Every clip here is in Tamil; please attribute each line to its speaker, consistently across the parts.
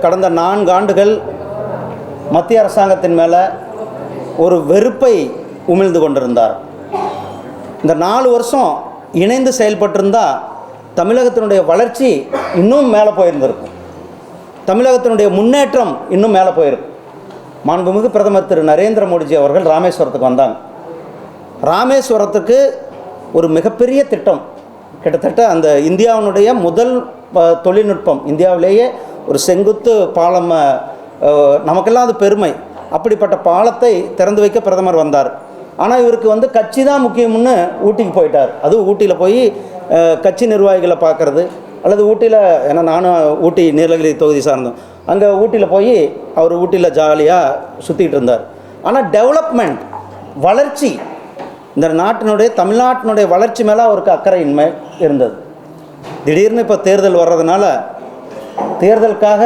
Speaker 1: கடந்த 4 ஆண்டுகள் மத்திய அரசாங்கத்தின் மேலே ஒரு வெறுப்பை உமிழ்ந்து கொண்டிருந்தார். இந்த 4 வருஷம் இணைந்து செயல்பட்டிருந்தால் தமிழகத்தினுடைய வளர்ச்சி இன்னும் மேலே போயிருந்திருக்கும், தமிழகத்தினுடைய முன்னேற்றம் இன்னும் மேலே போயிருக்கும். மாண்புமிகு பிரதமர் திரு நரேந்திர மோடிஜி அவர்கள் ராமேஸ்வரத்துக்கு வந்தாங்க. ராமேஸ்வரத்துக்கு ஒரு மிகப்பெரிய திட்டம், கிட்டத்தட்ட அந்த இந்தியாவினுடைய முதல் தொழில்நுட்பம், இந்தியாவிலேயே ஒரு செங்குத்து பாலம், நமக்கெல்லாம் அது பெருமை. அப்படிப்பட்ட பாலத்தை திறந்து வைக்க பிரதமர் வந்தார். ஆனால் இவருக்கு கட்சி தான் முக்கியம்னு ஊட்டிக்கு போயிட்டார். அதுவும் ஊட்டியில் போய் கட்சி நிர்வாகிகளை பார்க்குறது, அல்லது ஊட்டியில், ஏன்னா நானும் ஊட்டி நீலகிரி தொகுதி சார்ந்தோம், அங்கே ஊட்டியில் போய் அவர் ஊட்டியில் ஜாலியாக சுற்றிட்டு இருந்தார். ஆனால் டெவலப்மெண்ட், வளர்ச்சி, இந்த நாட்டினுடைய தமிழ்நாட்டினுடைய வளர்ச்சி மேலே அவருக்கு அக்கறையின்மை இருந்தது. திடீர்னு இப்போ தேர்தல் வர்றதுனால தேர்தலுக்காக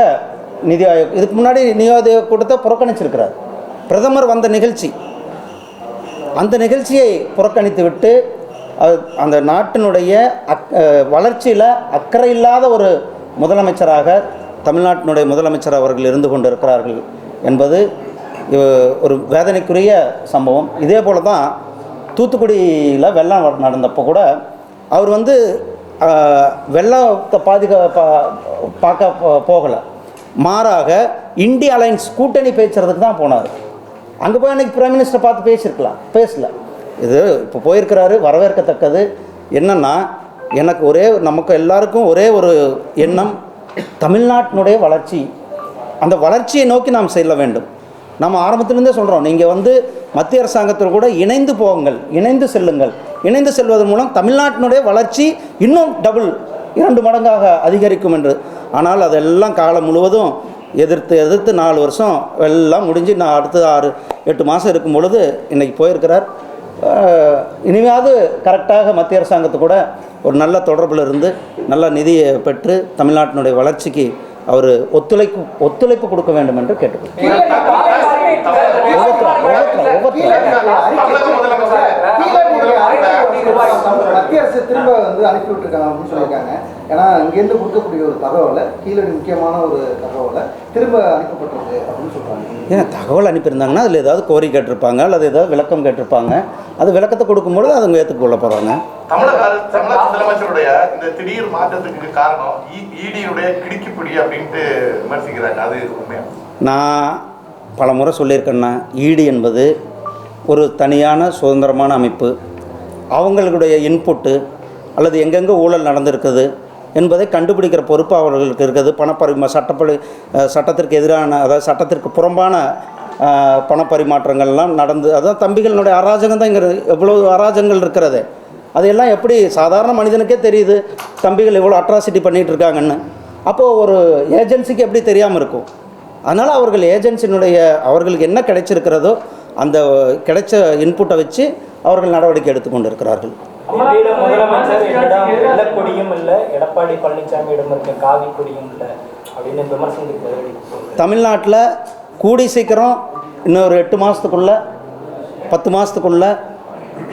Speaker 1: நிதி ஆயோக், இதுக்கு முன்னாடி நிதி ஆயோக் கூட்டத்தை புறக்கணிச்சிருக்கிறார். பிரதமர் வந்த நிகழ்ச்சி, அந்த நிகழ்ச்சியை புறக்கணித்து விட்டு அந்த நாட்டினுடைய வளர்ச்சியில் அக்கறை இல்லாத ஒரு முதலமைச்சராக தமிழ்நாட்டினுடைய முதலமைச்சர் அவர்கள் இருந்து கொண்டு இருக்கிறார்கள் என்பது ஒரு வேதனைக்குரிய சம்பவம். இதே போல் தான் தூத்துக்குடியில் வெள்ளம் நடந்தப்போ கூட அவர் வெள்ளத்தை பார்க்க போகலை, மாறாக இந்திய அலையன்ஸ் கூட்டணி பேசுறதுக்கு தான் போனார். அங்கே போய் அன்றைக்கி பிரைம் மினிஸ்டரை பார்த்து பேசியிருக்கலாம், பேசல. இது இப்போ போயிருக்கிறாரு, வரவேற்கத்தக்கது. என்னென்னா, எனக்கு நமக்கு எல்லாருக்கும் ஒரே ஒரு எண்ணம், தமிழ்நாட்டினுடைய வளர்ச்சி, அந்த வளர்ச்சியை நோக்கி நாம் செல்ல வேண்டும். நம்ம ஆரம்பத்திலேருந்தே சொல்கிறோம், நீங்கள் மத்திய அரசாங்கத்தில் கூட இணைந்து போங்கள், இணைந்து செல்லுங்கள். இணைந்து செல்வதன் மூலம் தமிழ்நாட்டினுடைய வளர்ச்சி இன்னும் 2 மடங்காக அதிகரிக்கும் என்று. ஆனால் அதெல்லாம் காலம் முழுவதும் எதிர்த்து 4 வருஷம் எல்லாம் முடிஞ்சு, நான் அடுத்து 6-8 மாதம் இருக்கும் பொழுது இன்றைக்கி போயிருக்கிறார். இனிமையாவது கரெக்டாக மத்திய அரசாங்கத்து கூட ஒரு நல்ல தொடர்பில் இருந்து நல்ல நிதியை பெற்று தமிழ்நாட்டினுடைய வளர்ச்சிக்கு அவர் ஒத்துழைப்பு கொடுக்க வேண்டும் என்று கேட்டுக்கொள்கிறேன்.
Speaker 2: மத்திய அரசு திரும்ப அனுப்பி விட்டுருக்காங்க அப்படின்னு சொல்லியிருக்காங்க. ஏன்னா இங்கேருந்து கொடுக்கக்கூடிய ஒரு தகவலை, கீழடி முக்கியமான ஒரு தகவலை திரும்ப அனுப்பப்பட்டிருக்கு அப்படின்னு சொல்கிறாங்க.
Speaker 1: ஏன்னா தகவல் அனுப்பியிருந்தாங்கன்னா அதில் ஏதாவது கோரிக்கை கேட்டிருப்பாங்க, அல்லது ஏதாவது விளக்கம் கேட்டிருப்பாங்க. அது விளக்கத்தை கொடுக்கும்பொழுது அவங்க ஏற்றுக்கொள்ள போகிறாங்க.
Speaker 3: தமிழக முதலமைச்சருடைய இந்த திடீர் மாற்றத்துக்கு காரணம் ஈடியுடைய கிடுக்கிப்பிடி அப்படின்ட்டு விமர்சிக்கிறாங்க. அது உண்மையா?
Speaker 1: நான் பல முறை சொல்லியிருக்கேன்னா, ஈடி என்பது ஒரு தனியான சுதந்திரமான அமைப்பு. அவங்களுடைய இன்புட்டு அல்லது எங்கெங்கே ஊழல் நடந்திருக்குது என்பதை கண்டுபிடிக்கிற பொறுப்பு அவர்களுக்கு இருக்குது. சட்டத்திற்கு எதிரான, அதாவது சட்டத்திற்கு புறம்பான பணப்பரிமாற்றங்கள்லாம் நடந்து, அதுதான் தம்பிகளினுடைய அராஜகம் தான். இங்கே எவ்வளோ அராஜகங்கள் இருக்கிறது, அதையெல்லாம் எப்படி சாதாரண மனிதனுக்கே தெரியுது, தம்பிகள் எவ்வளோ அட்ராசிட்டி பண்ணிகிட்டு இருக்காங்கன்னு. அப்போது ஒரு ஏஜென்சிக்கு எப்படி தெரியாமல் இருக்கும்? அதனால் அவர்கள் அவர்களுக்கு என்ன கிடைச்சிருக்கிறதோ அந்த கிடைச்ச இன்புட்டை வச்சு அவர்கள் நடவடிக்கை எடுத்துக்கொண்டு இருக்கிறார்கள்.
Speaker 4: முதலமைச்சர் வெள்ளக்கொடியும் இல்லை, எடப்பாடி பழனிசாமியிடம் இருக்க காவி கொடியும் இல்லை அப்படின்னு விமர்சனம்.
Speaker 1: தமிழ்நாட்டில் கூடி சீக்கிரம் இன்னொரு 8 மாதத்துக்குள்ள 10 மாதத்துக்குள்ள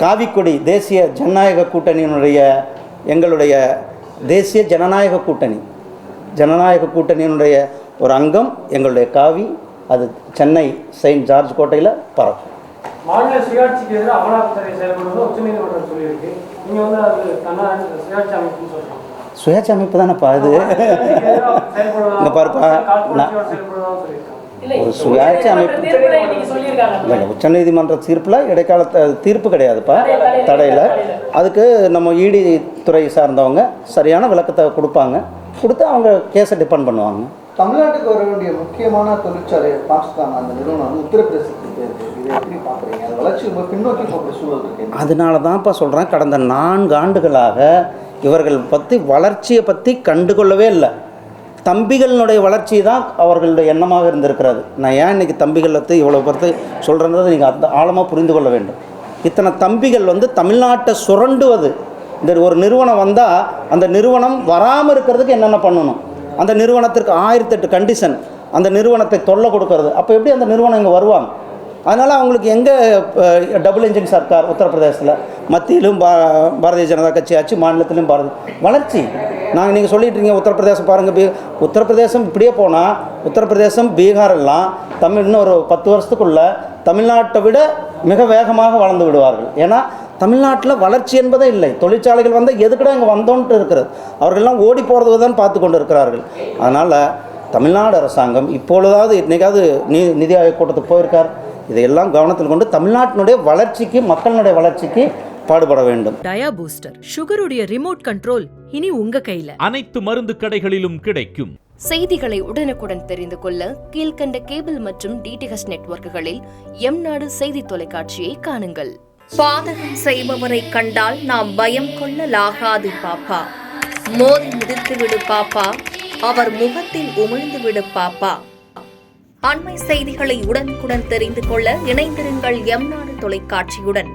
Speaker 1: காவிக்கொடி, தேசிய ஜனநாயக கூட்டணியினுடைய, எங்களுடைய தேசிய ஜனநாயக கூட்டணியினுடைய ஒரு அங்கம் எங்களுடைய காவி, அது சென்னை செயின்ட் ஜார்ஜ் கோட்டையில் பறக்கும்.
Speaker 5: மாநில சுயாட்சிக்கு எதிராக அமலாக்கத்துறை செயல்படுவது உச்சநீதிமன்றம் சொல்லியிருக்கு. நீங்கள் அது சுயாட்சி அமைப்புன்னு சொல்கிறோம்.
Speaker 1: சுயாட்சி அமைப்பு தானேப்பா இது. இங்கே பாருப்பா, ஒரு சுயாட்சி அமைப்பு இல்லை, உச்சநீதிமன்ற தீர்ப்பில் இடைக்கால தீர்ப்பு கிடையாதுப்பா, தடையில். அதுக்கு நம்ம ஈடி துறை சார்ந்தவங்க சரியான விளக்கத்தை கொடுத்து அவங்க கேஸை டிபெண்ட் பண்ணுவாங்க.
Speaker 2: தமிழ்நாட்டுக்கு வர வேண்டிய முக்கியமான தொழிற்சாலை பாக்ஸ்கான் அந்த நிறுவனம் உத்தரப்பிரதேசத்துக்கு இதை எப்படி பார்க்குறீங்க? அது வளர்ச்சி ரொம்ப பின்னோக்கி போகிற சூழல் இருக்கு.
Speaker 1: அதனால தான்ப்பா சொல்கிறேன், கடந்த 4 ஆண்டுகளாக இவர்கள் வளர்ச்சியை பற்றி கண்டுகொள்ளவே இல்லை. தம்பிகளினுடைய வளர்ச்சி தான் அவர்களுடைய எண்ணமாக இருந்திருக்கிறது. நான் ஏன் இன்றைக்கி தம்பிகள் இவ்வளோ பொறுத்து சொல்கிறேன்றதை நீங்கள் அந்த ஆழமாக புரிந்து கொள்ள வேண்டும். இத்தனை தம்பிகள் தமிழ்நாட்டை சுரண்டுவது. இந்த ஒரு நிறுவனம் வந்தால் அந்த நிறுவனம் வராமல் இருக்கிறதுக்கு என்னென்ன பண்ணணும், அந்த நிறுவனத்திற்கு 1008 கண்டிஷன், அந்த நிறுவனத்தை தொல்லை கொடுக்கறது. அப்போ எப்படி அந்த நிறுவனம் இங்கே வருவாங்க? அதனால் அவங்களுக்கு எங்கே டபுள் இன்ஜின் சர்க்கார் உத்தரப்பிரதேசத்தில் மத்தியிலும் பாரதிய ஜனதா கட்சி ஆச்சு, மாநிலத்திலும் வளர்ச்சி. நீங்கள் சொல்லிட்டு இருக்கீங்க உத்தரப்பிரதேசம் பாருங்கள், உத்தரப்பிரதேசம் இப்படியே போனால் உத்தரப்பிரதேசம் பீகார் எல்லாம் இன்னும் ஒரு 10 வருஷத்துக்குள்ள தமிழ்நாட்டை விட மிக வேகமாக வளர்ந்து விடுவார்கள். ஏன்னா தமிழ்நாட்டில் வளர்ச்சி என்பதே இல்லை. தொழிற்சாலைகள் வந்தால் எதுக்குடா இங்கே வந்தோன்ட்டு இருக்கிறது. அவர்கள்லாம் ஓடி போகிறது தான் பார்த்து கொண்டு இருக்கிறார்கள். அதனால் தமிழ்நாடு அரசாங்கம் இப்பொழுதாவது இன்றைக்காவது நிதி ஆயோக் கூட்டத்துக்கு போயிருக்கார். இதையெல்லாம் கவனத்தில் கொண்டு தமிழ்நாட்டினுடைய வளர்ச்சிக்கு, மக்களுடைய வளர்ச்சிக்கு பாடுபட வேண்டும்.
Speaker 6: டயா பூஸ்டர் சுகருடைய ரிமோட் கண்ட்ரோல் இனி உங்க கையில.
Speaker 7: அனைத்து மருந்து கடைகளிலும் கிடைக்கும்.
Speaker 8: செய்திகளை உடனுக்குடன் தெரிந்து கொள்ள கீழ்கண்ட கேபிள் மற்றும் டிடிஹெச் நெட்வொர்க்குகளில் எம்நாடு செய்தி தொலைக்காட்சியை காணுங்கள். பாதகம் செய்பவரை கண்டால் நாம் பயம் கொள்ளலாகாது பாப்பா. மோதி மிதித்து விடு பாப்பா, அவர் முகத்தில் உமிழ்ந்து விடு பாப்பா. அண்மை செய்திகளை உடனுக்குடன் தெரிந்து கொள்ள இணைந்திருங்கள் எம்நாடு தொலைக்காட்சியுடன்.